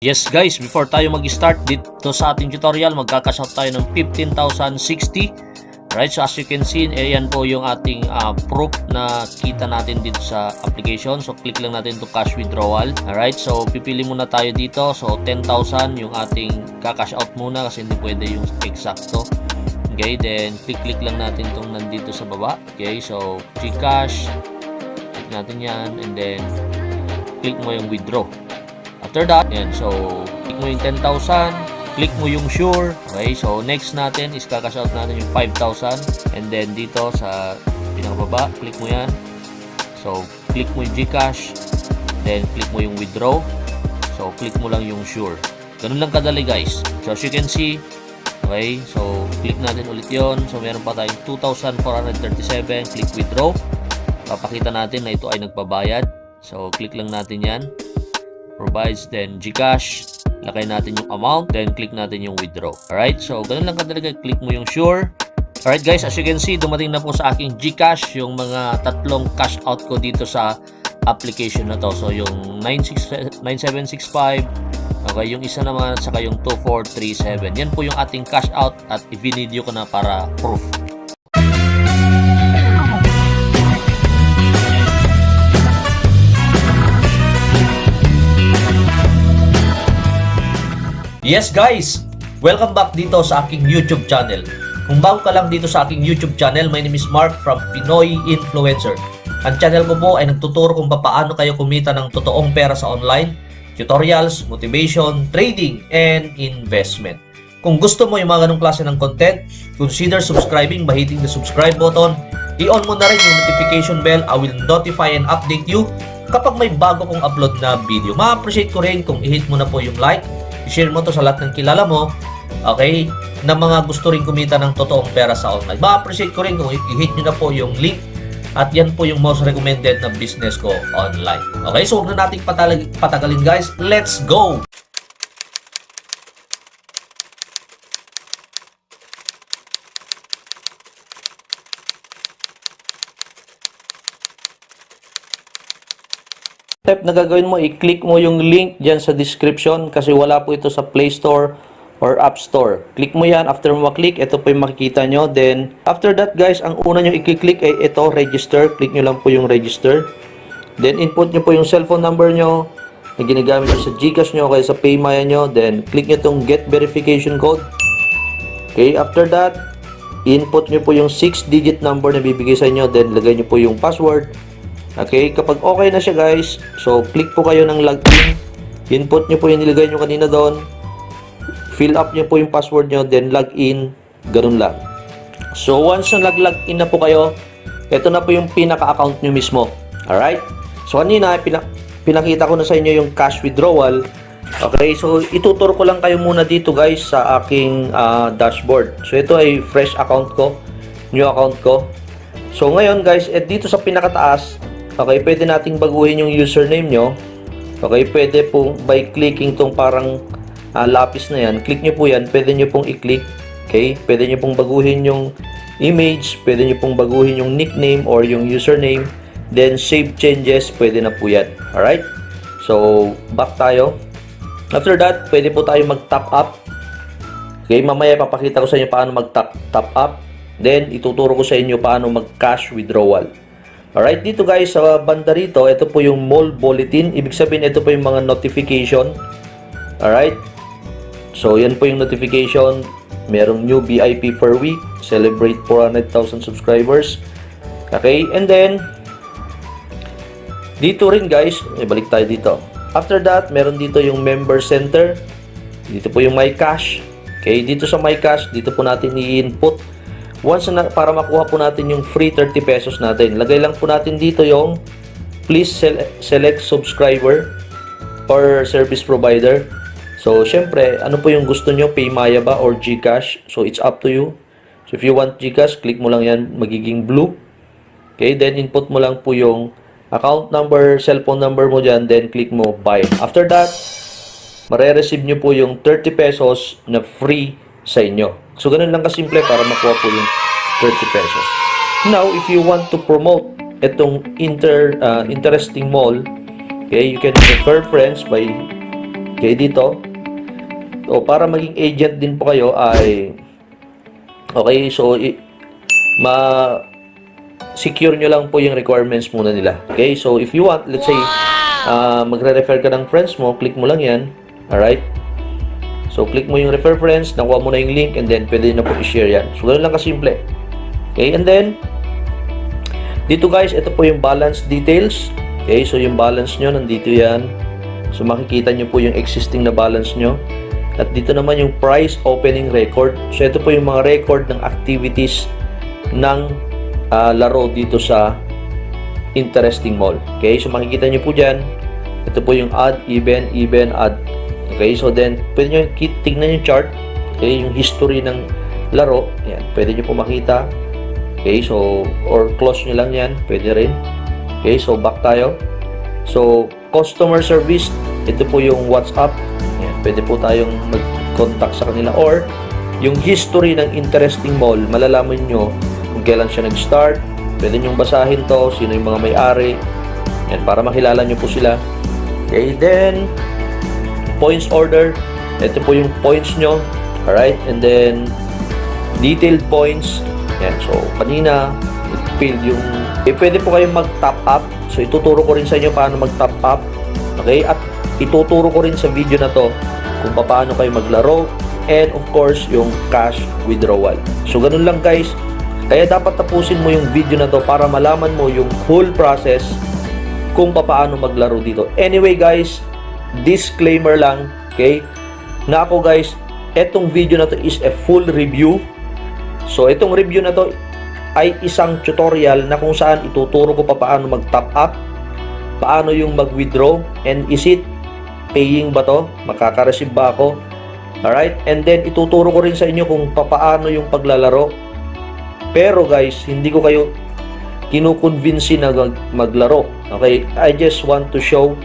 Yes guys, before tayo mag-start dito sa ating tutorial, magkakash out tayo ng 15,060. Right, so as you can see, ayan po yung ating proof na kita natin dito sa application. So click lang natin to cash withdrawal. Alright, so pipili muna tayo dito. So 10,000 yung ating kakash out muna kasi hindi pwede yung eksakto. Okay, then click lang natin itong nandito sa baba. Okay, so Gcash, click natin yan, and then click mo yung withdraw. After that, yan, so click mo yung 10,000, click mo yung sure. Okay, so next natin is kakash out natin yung 5,000, and then dito sa pinakababa, click mo yan. So click mo yung Gcash, then click mo yung withdraw. So click mo lang yung sure. Ganun lang kadali guys. So as you can see, okay, so click natin ulit yon. So meron pa tayong 2,437, click withdraw. Papakita natin na ito ay nagbabayad. So click lang natin yan, provides, then Gcash, lakay natin yung amount, then click natin yung withdraw. Alright, so ganun lang kadalaga, click mo yung sure. Alright guys, as you can see, dumating na po sa aking Gcash yung mga tatlong cash out ko dito sa application na to. So yung 9765, okay, yung isa naman, saka yung 2437. Yan po yung ating cash out at i-video ko na para proof. Yes guys, welcome back dito sa aking YouTube channel. Kung bago ka lang dito sa aking YouTube channel, my name is Mark from Pinoy Influencer. Ang channel ko po ay nagtuturo kung paano kayo kumita ng totoong pera sa online, tutorials, motivation, trading, and investment. Kung gusto mo yung mga ganong klase ng content, consider subscribing by hitting the subscribe button. I-on mo na rin yung notification bell. I will notify and update you kapag may bago kong upload na video. Ma-appreciate ko rin kung i-hit mo na po yung like, i-share mo to sa lahat ng kilala mo, okay, na mga gusto rin kumita ng totoong pera sa online. Ma-appreciate ko rin kung i-hit nyo na po yung link at yan po yung most recommended na business ko online. Okay, so huwag na natin patagalin guys. Let's go! Step na gagawin mo, i-click mo yung link dyan sa description kasi wala po ito sa Play Store or App Store. Click mo yan. After mo maklik, ito po yung makikita nyo. Then, after that guys, ang una nyo i-click ay ito, register. Click nyo lang po yung register. Then, input nyo po yung cellphone number nyo na ginagamit nyo sa Gcash nyo kaya sa Paymaya nyo. Then, click nyo itong get verification code. Okay, after that, input nyo po yung 6-digit number na bibigay sa inyo. Then, lagay nyo po yung password. Okay, kapag okay na siya guys, so click po kayo ng login. Input nyo po yung nilagay nyo kanina doon. Fill up nyo po yung password nyo, then login. Ganun lang. So once na nag-login na po kayo, ito na po yung pinaka-account nyo mismo. Alright? So kanina, pinakita ko na sa inyo yung cash withdrawal. Okay, so ituturo ko lang kayo muna dito guys sa aking dashboard. So ito ay fresh account ko, new account ko. So ngayon guys, dito sa pinakataas, okay, pwede nating baguhin yung username nyo. Okay, pwede po by clicking tong parang lapis na yan. Click nyo po yan, pwede nyo pong i-click. Okay, pwede nyo pong baguhin yung image, pwede nyo pong baguhin yung nickname or yung username. Then save changes, pwede na po yan. Alright, so back tayo. After that, pwede po tayo mag-top up. Okay, mamaya papakita ko sa inyo paano mag-top up. Then ituturo ko sa inyo paano mag-cash withdrawal. Alright, dito guys sa banda rito, ito po yung mall bulletin. Ibig sabihin, ito po yung mga notification. Alright, so yan po yung notification. Merong new VIP per week, celebrate 400,000 subscribers. Okay, and then dito rin guys, balik tayo dito. After that, meron dito yung member center. Dito po yung my cash. Okay, dito sa my cash, dito po natin i-input. Once na, para makuha po natin yung free 30 pesos natin, lagay lang po natin dito yung please select subscriber or service provider. So syempre, ano po yung gusto nyo, Paymaya ba or Gcash? So it's up to you. So if you want Gcash, click mo lang yan, magiging blue. Okay, then input mo lang po yung account number, cellphone number mo dyan, then click mo buy. After that, mare-receive nyo po yung 30 pesos na free sa inyo. So, ganun lang kasimple para makuha po yung 30 pesos. Now, if you want to promote itong interesting mall, okay, you can refer friends by Okay, dito. So, para maging agent din po kayo ay okay, so secure nyo lang po yung requirements muna nila. Okay, so if you want, let's say, magre-refer ka ng friends mo, click mo lang yan. Alright? So, click mo yung refer friends, nakuha mo na yung link, and then pwede na po i-share yan. So, ganun lang kasimple. Okay, and then, dito guys, ito po yung balance details. Okay, so yung balance nyo, nandito yan. So, makikita nyo po yung existing na balance nyo. At dito naman yung price opening record. So, ito po yung mga record ng activities ng laro dito sa Interesting Mall. Okay, so makikita nyo po dyan. Ito po yung add, even, add. Okay, so then, pwede nyo tignan yung chart. Okay, yung history ng laro. Yan, pwede nyo po makita. Okay, so, or close nyo lang yan. Pwede rin. Okay, so back tayo. So, customer service. Ito po yung WhatsApp. Yan, pwede po tayong mag-contact sa kanila. Or, yung history ng Interesting Mall, malalaman nyo kung kailan siya nag-start. Pwede nyo basahin to, sino yung mga may-ari. Yan, para makilala nyo po sila. Okay, then, points order. Ito po yung points nyo. Alright, and then, detailed points. Yan, so, kanina, fill yung, pwede po kayong mag-top up. So, ituturo ko rin sa inyo paano mag-top up. Okay, at ituturo ko rin sa video na to kung paano kayo maglaro. And, of course, yung cash withdrawal. So, ganun lang guys. Kaya dapat tapusin mo yung video na to para malaman mo yung whole process kung paano maglaro dito. Anyway guys, disclaimer lang, okay? Na ako guys, etong video na to is a full review. So itong review na to ay isang tutorial na kung saan ituturo ko paano mag-top up, paano yung mag-withdraw, and is it paying ba to? Makaka-receive ba ako? Alright? And then ituturo ko rin sa inyo kung paano yung paglalaro. Pero guys, hindi ko kayo kinukonvince na maglaro. Okay? I just want to show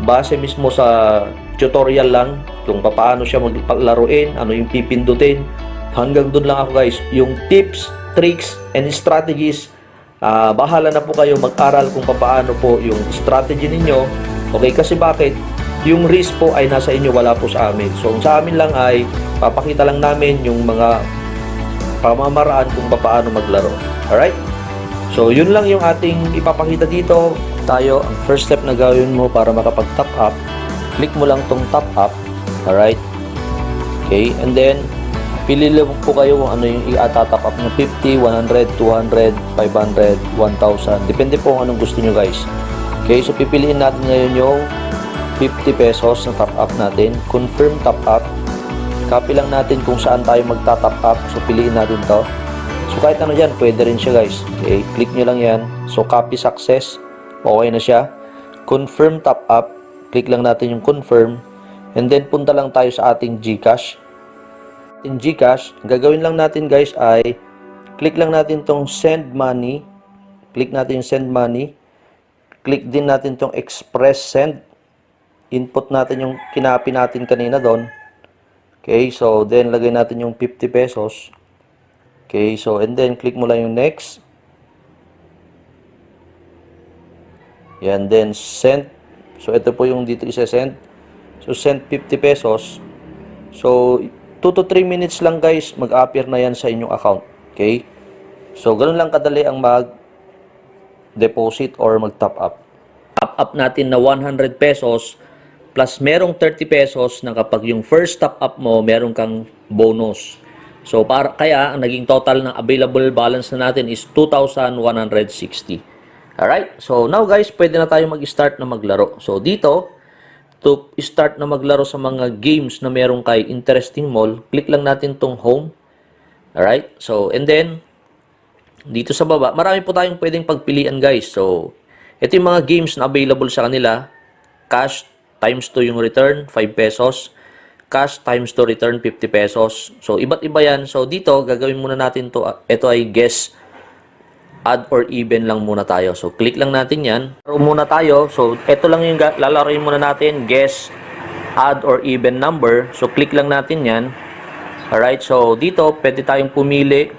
base mismo sa tutorial lang kung paano siya maglaruin, ano yung pipindutin. Hanggang doon lang ako guys. Yung tips, tricks, and strategies, bahala na po kayo mag-aral kung paano po yung strategy ninyo. Okay? Kasi bakit? Yung risk po ay nasa inyo, wala po sa amin. So sa amin lang ay papakita lang namin yung mga pamamaraan kung paano maglaro. Alright? So, yun lang yung ating ipapakita dito. Tayo, ang first step na gawin mo para makapag-top up, click mo lang tong top up. Alright? Okay? And then, pili lang po kayo kung ano yung i-top up ng 50, 100, 200, 500, 1,000. Depende po kung anong gusto nyo guys. Okay? So, pipiliin natin ngayon yung 50 pesos na top up natin. Confirm top up. Copy lang natin kung saan tayo magta-top up. So, piliin natin to. So, kahit ano dyan, pwede rin siya guys. Okay, click nyo lang yan. So, copy success. Okay na siya. Confirm top up. Click lang natin yung confirm. And then, punta lang tayo sa ating GCash. In GCash, gagawin lang natin guys ay click lang natin tong send money. Click natin yung send money. Click din natin tong express send. Input natin yung kinapi natin kanina doon. Okay, so then lagay natin yung 50 pesos. Okay, so and then click mo lang yung next. Yan, then send. So ito po yung dito isa-send. So send 50 pesos. So 2 to 3 minutes lang guys, mag-appear na yan sa inyong account. Okay? So ganoon lang kadali ang mag-deposit or mag-top up. Top up natin na 100 pesos. Plus, merong 30 pesos na kapag yung first top up mo, meron kang bonus. So, kaya, ang naging total ng available balance na natin is 2,160. Alright? So, now guys, pwede na tayo mag-start na maglaro. So, dito, to start na maglaro sa mga games na meron kay Interesting Mall, click lang natin tong home. Alright? So, and then, dito sa baba, marami po tayong pwedeng pagpilian guys. So, ito yung mga games na available sa kanila. Cash times 2 yung return, 5 pesos. Cash times 2 return, 50 pesos. So, iba't iba yan. So, dito, gagawin muna natin to. Ito ay guess, add or even lang muna tayo. So, click lang natin yan. Laro muna tayo. So, ito lang yung lalaroin muna natin. Guess, add or even number. So, click lang natin yan. Alright. So, dito, pwede tayong pumili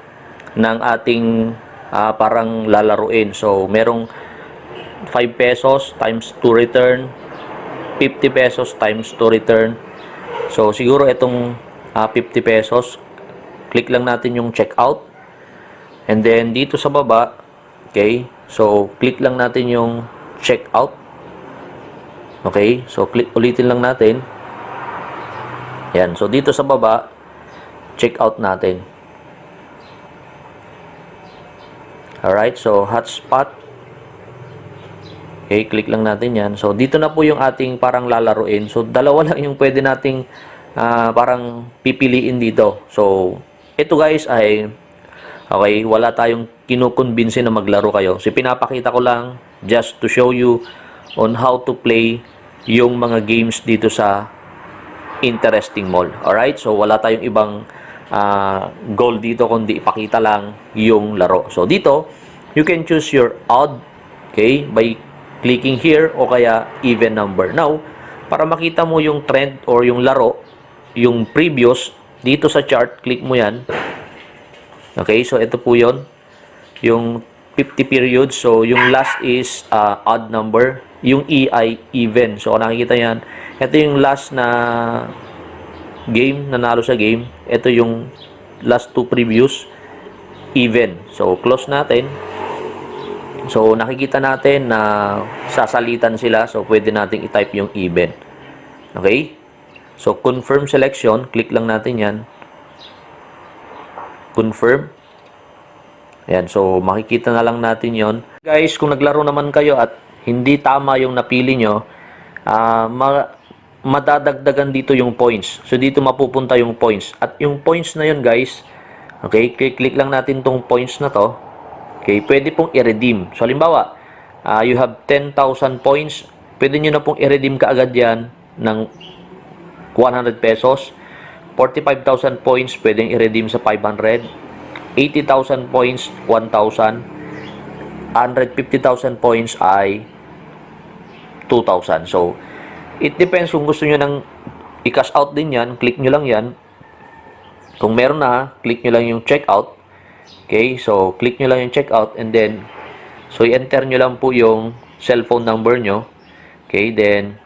ng ating parang lalaruin. So, merong 5 pesos times 2 return, 50 pesos times to return. So, siguro itong 50 pesos. Click lang natin yung checkout. And then, dito sa baba, okay, so, click lang natin yung checkout. Okay, so, ulitin lang natin. Yan, so, dito sa baba, checkout natin. Alright, so, hotspot. Okay, click lang natin yan. So, dito na po yung ating parang lalaruin. So, dalawa lang yung pwede nating parang pipiliin dito. So, ito guys ay okay, wala tayong kinukumbinsi na maglaro kayo. So, pinapakita ko lang just to show you on how to play yung mga games dito sa Interesting Mall. Alright? So, wala tayong ibang goal dito kundi ipakita lang yung laro. So, dito, you can choose your odd, okay, by clicking here o kaya even number. Now, para makita mo yung trend or yung laro, yung previous, dito sa chart, click mo yan. Okay, so ito po yun. Yung 50 periods. So, yung last is odd number. Yung E ay even. So, nakikita yan. Ito yung last na game, nanalo sa game. Ito yung last two previous, even. So, close natin. So, nakikita natin na sasalitan sila. So, pwede nating i-type yung even. Okay? So, confirm selection. Click lang natin yan. Confirm. Ayan, so makikita na lang natin yon. Guys, kung naglaro naman kayo at hindi tama yung napili nyo, madadagdagan dito yung points. So, dito mapupunta yung points. At yung points na yon guys, okay, click lang natin tong points na to. Okay, pwede pong i-redeem. So, halimbawa, you have 10,000 points, pwede nyo na pong i-redeem kaagad yan ng 100 pesos. 45,000 points, pwedeng i-redeem sa 500. 80,000 points, 1,000. 150,000 points ay 2,000. So, it depends kung gusto nyo nang i-cash out din yan. Click nyo lang yan. Kung meron na, click nyo lang yung checkout. Okay, so, click nyo lang yung checkout and then, so, i-enter nyo lang po yung cellphone number nyo. Okay, then,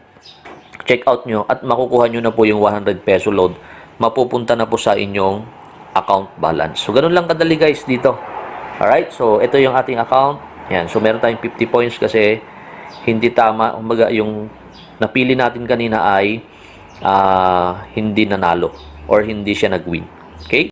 checkout nyo at makukuha nyo na po yung 100 peso load. Mapupunta na po sa inyong account balance. So, ganun lang kadali guys dito. Alright, so ito yung ating account. Yan, so meron tayong 50 points kasi hindi tama. Umaga, yung napili natin kanina ay hindi nanalo or hindi siya nag-win. Okay?